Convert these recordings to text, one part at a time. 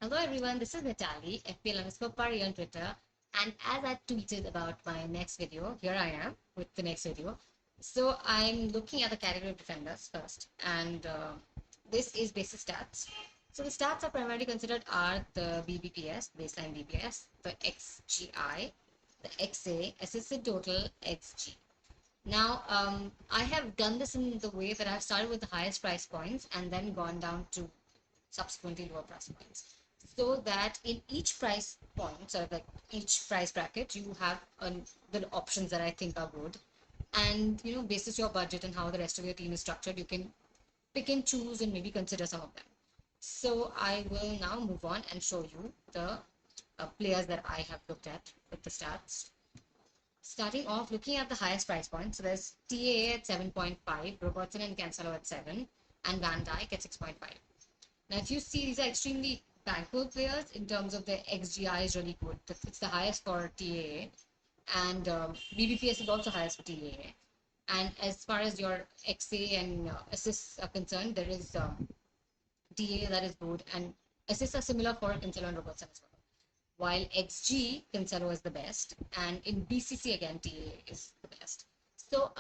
Hello everyone, this is Natalie, FPL underscore Pari on Twitter. And as I tweeted about my next video, here I am with the next video. So I'm looking at the category of defenders first, and this is basic stats. So the stats are primarily considered are the BBPS, baseline BBS, the XGI, the XA, assisted total, XG. Now, I have done this in the way that I've started with the highest price points and then gone down to subsequently lower price points, so that in each price point, sort of like each price bracket, you have the options that I think are good, and basis your budget and how the rest of your team is structured, you can pick and choose and maybe consider some of them. So I will now move on and show you the players that I have looked at with the stats. Starting off, looking at the highest price point, so there's TAA at 7.5, Robertson and Cancelo at 7, and Van Dijk at 6.5. Now, if you see, these are extremely bankable players in terms of their XGI is really good. It's the highest for TAA, and BBPS is also highest for TAA. And as far as your XA and assists are concerned, there is TAA that is good, and assists are similar for Cancelo and Robertson as well. While XG, Cancelo is the best, and in BCC again, TAA is the best. So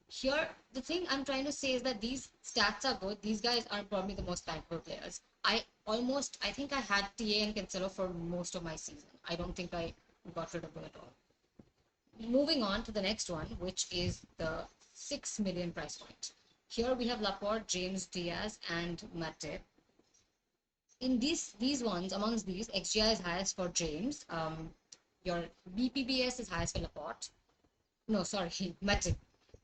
here the thing I'm trying to say is that these stats are good. These guys are probably the most bankable players. I think I had TA and Cancelo for most of my season. I don't think I got rid of them at all. Moving on to the next one, which is the 6 million price point. Here we have Laporte, James Diaz, and Matip. In these ones, amongst these, XGI is highest for James. Your BPBS is highest for Laporte. No, sorry, Matip.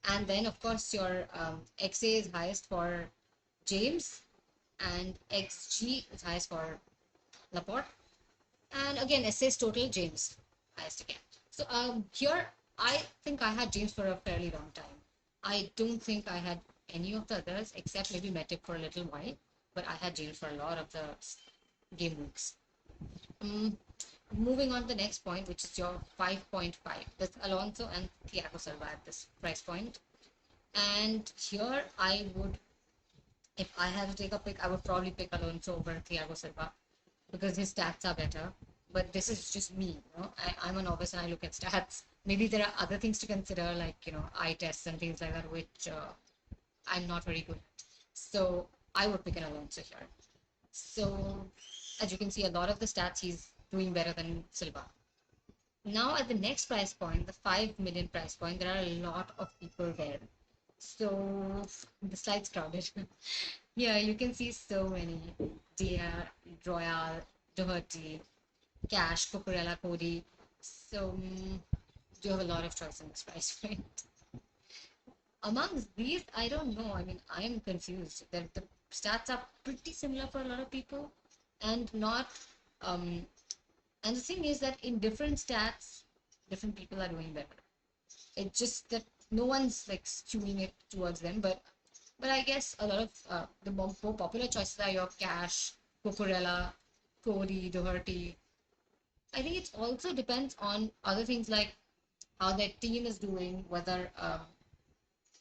And then, of course, your XA is highest for James, and XG is highest for Laporte. And again, assist total, James highest again. So here, I think I had James for a fairly long time. I don't think I had any of the others, except maybe Matip for a little while. But I had James for a lot of the game weeks. Moving on to the next point, which is your 5.5. That's Alonso and Thiago Silva at this price point. And here I would, if I had to take a pick, I would probably pick Alonso over Thiago Silva because his stats are better. But this is just me, I'm a novice and I look at stats. Maybe there are other things to consider, like, eye tests and things like that, which I'm not very good at. So I would pick an Alonso here. So as you can see, a lot of the stats he's doing better than Silva. Now at the next price point, the 5 million price point, there are a lot of people there. So the slide's crowded. Yeah, you can see so many. Dia, Royal, Doherty, Cash, Cucurella, Cody. So you have a lot of choice in this price point. Amongst these, I don't know. I mean, I am confused. The stats are pretty similar for a lot of people, and not. And the thing is that in different stats, different people are doing better. It's just that no one's like skewing it towards them, but I guess a lot of the more popular choices are your Cash, Cucurella, Cody, Doherty. I think it also depends on other things like how their team is doing, whether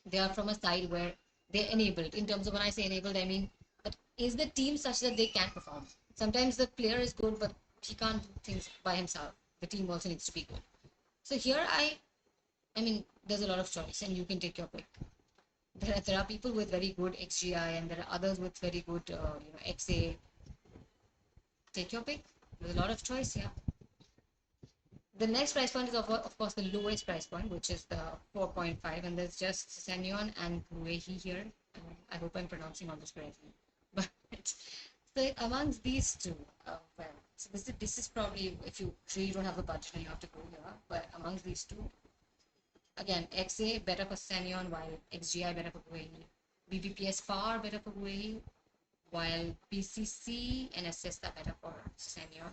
they are from a side where they're enabled. In terms of when I say enabled, I mean, but is the team such that they can perform? Sometimes the player is good, but he can't do things by himself. The team also needs to be good. So here I mean, there's a lot of choice, and you can take your pick. There are people with very good XGI, and there are others with very good, XA. Take your pick. There's a lot of choice here. The next price point is of course the lowest price point, which is the 4.5, and there's just Senyon and Ruehi here. I hope I'm pronouncing all this correctly. But so amongst these two, well, so this is probably if you really don't have the budget and you have to go here. But amongst these two, again, XA better for Senyon, while XGI better for Ruehi. BBPS far better for Ruehi, while BCC and assist are better for Senyon.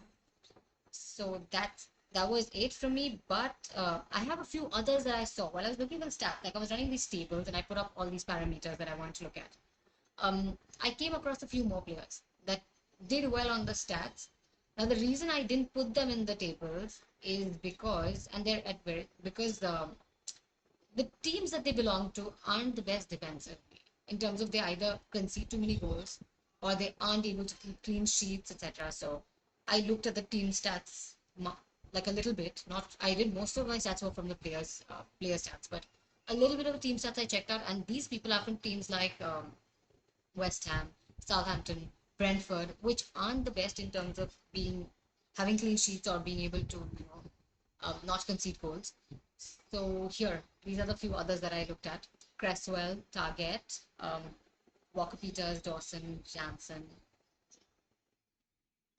So that was it from me, but I have a few others that I saw while I was looking at the stats. Like I was running these tables and I put up all these parameters that I wanted to look at. I came across a few more players that did well on the stats. Now the reason I didn't put them in the tables is because, and they're at very because the teams that they belong to aren't the best defensively in terms of they either concede too many goals or they aren't able to keep clean sheets, etc. So I looked at the team stats like a little bit. Not I did most of my stats were from the player stats, but a little bit of the team stats I checked out, and these people are from teams like West Ham, Southampton, Brentford, which aren't the best in terms of being having clean sheets or being able to not concede goals. So here, these are the few others that I looked at: Cresswell, Target, Walker Peters, Dawson, Jansen.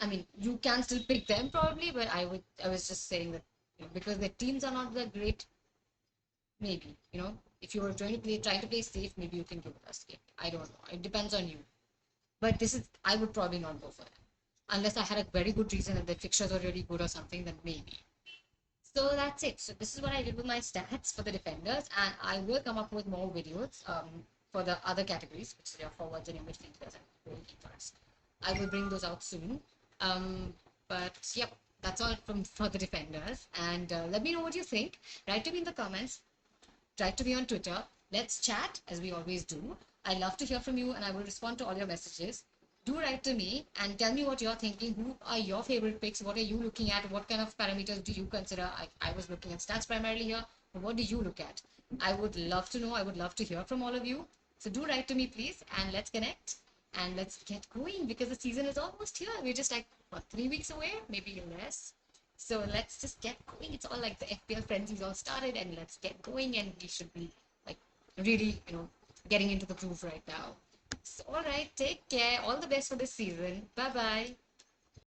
I mean, you can still pick them probably, but I was just saying that because their teams are not that great, maybe if you were trying to play safe, maybe you can give it a skip. I don't know. It depends on you. But this is I would probably not go for it unless I had a very good reason that the fixtures were really good or something. Then maybe. So that's it. So this is what I did with my stats for the defenders, and I will come up with more videos for the other categories, which is your forwards and your midfielders and goalkeepers. I will bring those out soon. Um, but yep, that's all from for the defenders. And let me know what you think. Write to me in the comments. Write to me on Twitter. Let's chat as we always do. I love to hear from you, and I will respond to all your messages. Do write to me and tell me what you're thinking. Who are your favorite picks? What are you looking at? What kind of parameters do you consider? I was looking at stats primarily here, but what do you look at? I would love to know. I would love to hear from all of you. So do write to me, please, and let's connect and let's get going because the season is almost here. We're just like, what, 3 weeks away? Maybe less. So let's just get going. It's all like the FPL frenzy's all started, and let's get going. And we should be like really, getting into the groove right now. So, all right, take care. All the best for this season. Bye bye.